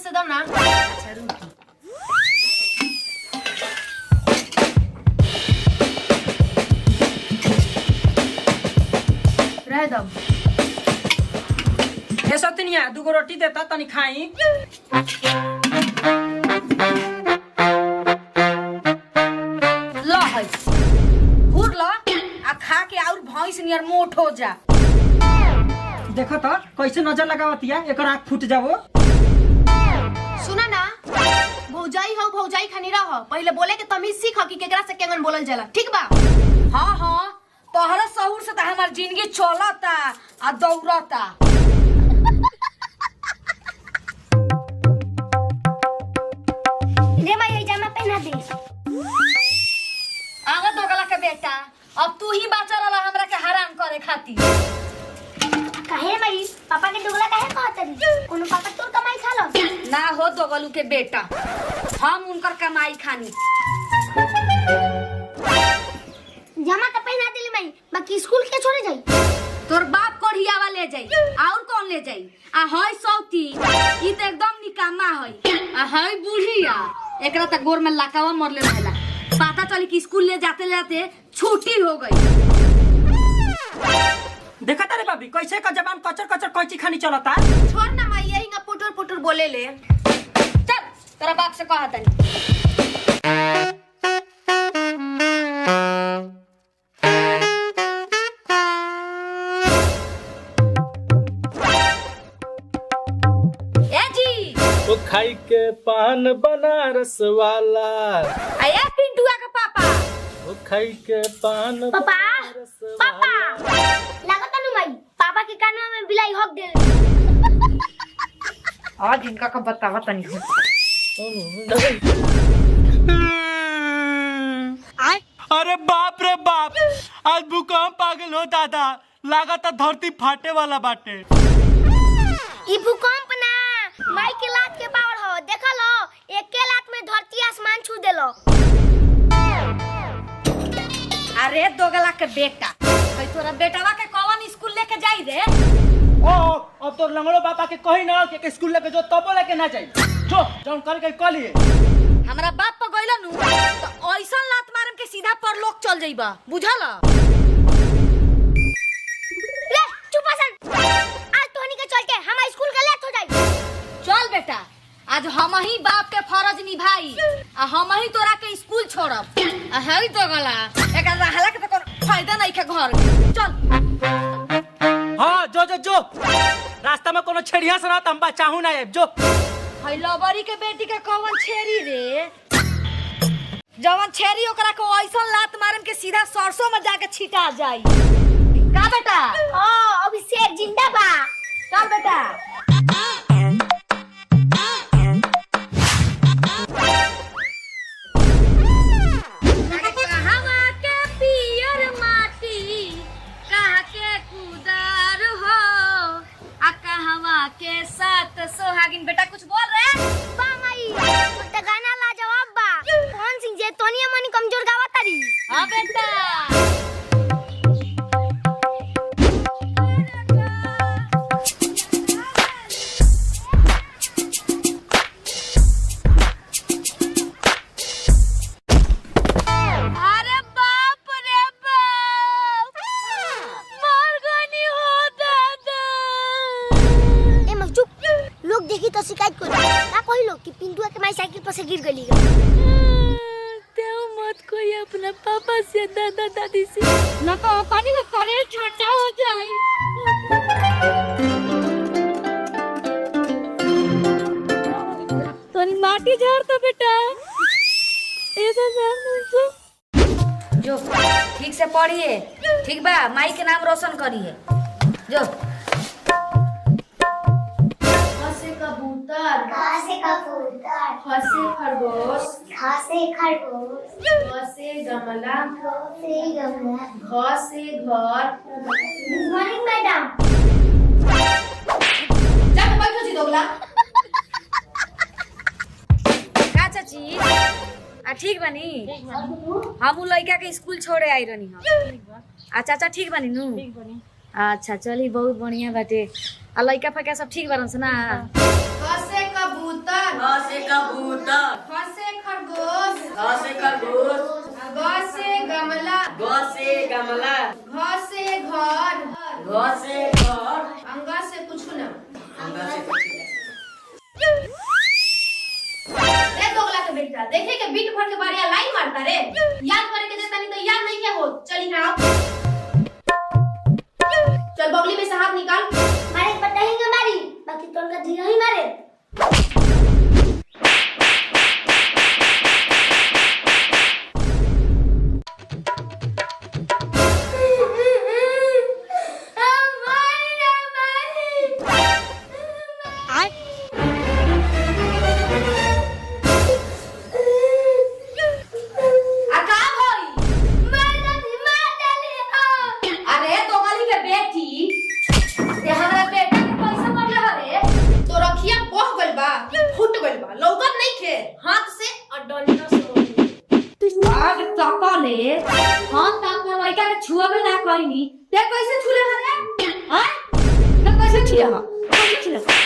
से दो ना। अच्छा रुकी। रह दो। ये सतनिया दूगो रोटी देता तनी खाई। लो है घूर लो आ खा के और भैंस नियर मोट हो जा। देखो तो कैसे नजर लगावतिया, एकर आँख फूट जावो। सुना ना, भौजाई हो भौजाई खानी रहो, पहले बोले के तमीज सीख कि केकरा से केगन बोलल जाला, ठीक बा? हाँ हाँ, तोहरा सहूर से त हमार जिंदगी चलता आ दौड़ता। ले माई जामा पहना दे। आवा दोगला के बेटा, अब तू ही बाचा रहा हमरा के हराम करे खातिर। काहे माई पापा के डोगला काहे कहत रही? कोनो पापा तोर कमाई खा लो ना हो दोगलू के बेटा, हम उनकर कमाई खानी। जामा तो पहना दिली माई, बाकी स्कूल के छोड़े जाई। तोर बाप कोढ़ियावा ले जाई, और कौन ले जाई? आ हई सौती, ई त एकदम निकामा हई। आ हई बुढ़िया, एकरा त गोर में लकावा मरले रहेला। पता चली कि स्कूल ले जाते जाते छुट्टी हो गई। देखा तारे भाभी कैसे का जबान कचर कचर कैची खानी चलता। छोड़ ना माई, यही ना पुटुर पुटुर बोले ले। चल तेरा बाप से कहा तनी। वो खाई के पान बनारस वाला। आया पिंटुआ का पापा। वो खाई के पान पापा बनारस पापा वाला। लागत नु माई पापा के कान में बिलाई हक दे। आज इनका का बतावा तनी। अरे बाप रे बाप, आज भूकंप आ गइल हो दादा, लागत धरती फाटे वाला बाटे। ई भूकंप ना माई के लात के पावर हो, देखा लो एक के लात में धरती आसमान छू देलो। अरे दोगला के बेटा, भाई तोरा बेटावा के कौन स्कूल लेके जाई रे? ओ अब तो लंगड़ो पापा के कही ना कि स्कूल लेके जो तबो लेके ना जाई। जो जौन कर के कलिए। हमरा बाप पर गइला नु तो ऐसन लात मारम के सीधा परलोक चल जाइबा, बुझला? ले चुप सन, आज तोहनी के चलते हम स्कूल के लेट हो जाई। चल बेटा, आज हम ही बाप के फर्ज निभाई आ हम ही तोरा के स्कूल छोड़ब। आ हई दोगला, एकर रहला के तो फायदा नहीं के घर के। चल। हाँ जो जो जो, रास्ता में कोनो छेड़िया से रहत हम बचाहू ना आइब जो। हई लबरी के बेटी के कौन छेरी रे? जवन छेरी ओकरा को ऐसन लात मारम के सीधा सरसों में जाके छिटा जाई। का बेटा? ओ अभी शेर जिंदा बा। चल बेटा। कहवा के पियर माटी, कहा के कुदार हो, आ कहवा के साथ सोहागिन। बेटा कुछ बोल रहे? बा माई तो त गाना लाजवाब बा। कौन सिंह जे तोनिया मनी कमजोर गावा तारी। हाँ बेटा। अरे बाप रे बाप, मर गनी हो दादा। ए मग चुप, लोग देखी तो शिकायत करी। का कही लोग कि पिंटुआ के माई साइकिल पर से गिर गली। मत कोई अपना पापा से दादा दादी से न तो पानी का करे ठंडा हो जाए। तो माटी झाड़ तो बेटा ऐसा जो ठीक से पढ़िए, ठीक बा? माई के नाम रोशन करिए जो। कबूतर, घास से कबूतर, खसे खरगोश, घास से खरगोश, से गमला, से गमला, घ से घर। Good morning madam. जाके बैठो जी दोगला। का चाची? ठीक बनी? हम उ लड़का के स्कूल छोड़े आई रहनी हम। चाचा ठीक बनी नु? अच्छा चली बहुत बढ़िया बाटे। आ लड़का फैका सब ठीक बरन से ना? कसे कबूतर कबूतर ख से कबूतर, ख से खरगोश ग से खरगोश, ग से गमला ग से गमला, घ से घर घ से घर, अंगा से कुछ ना अंगा से कुछ नहीं। रे दोगला के बेटा देखे के बीट भर के बारिया लाइन मारता रे याद करे के देता नहीं तो याद नहीं क्या हो चल यहाँ चल बगली में से हाथ निकाल मारे बताएंगे मारी बाकी तो उनका धीरे ही मारे अरे दोगली के बेटी ते हमरा बेटा के पैसा मरले हरे तो रखिया बह गइल बा फुट गइल बा लौकत नहीं खे हाथ से और डंडा से आग तकले हां तक लइका के छुआबे ना कइनी ते कैसे छुले हरे हां ते कैसे छुले हां कैसे छुले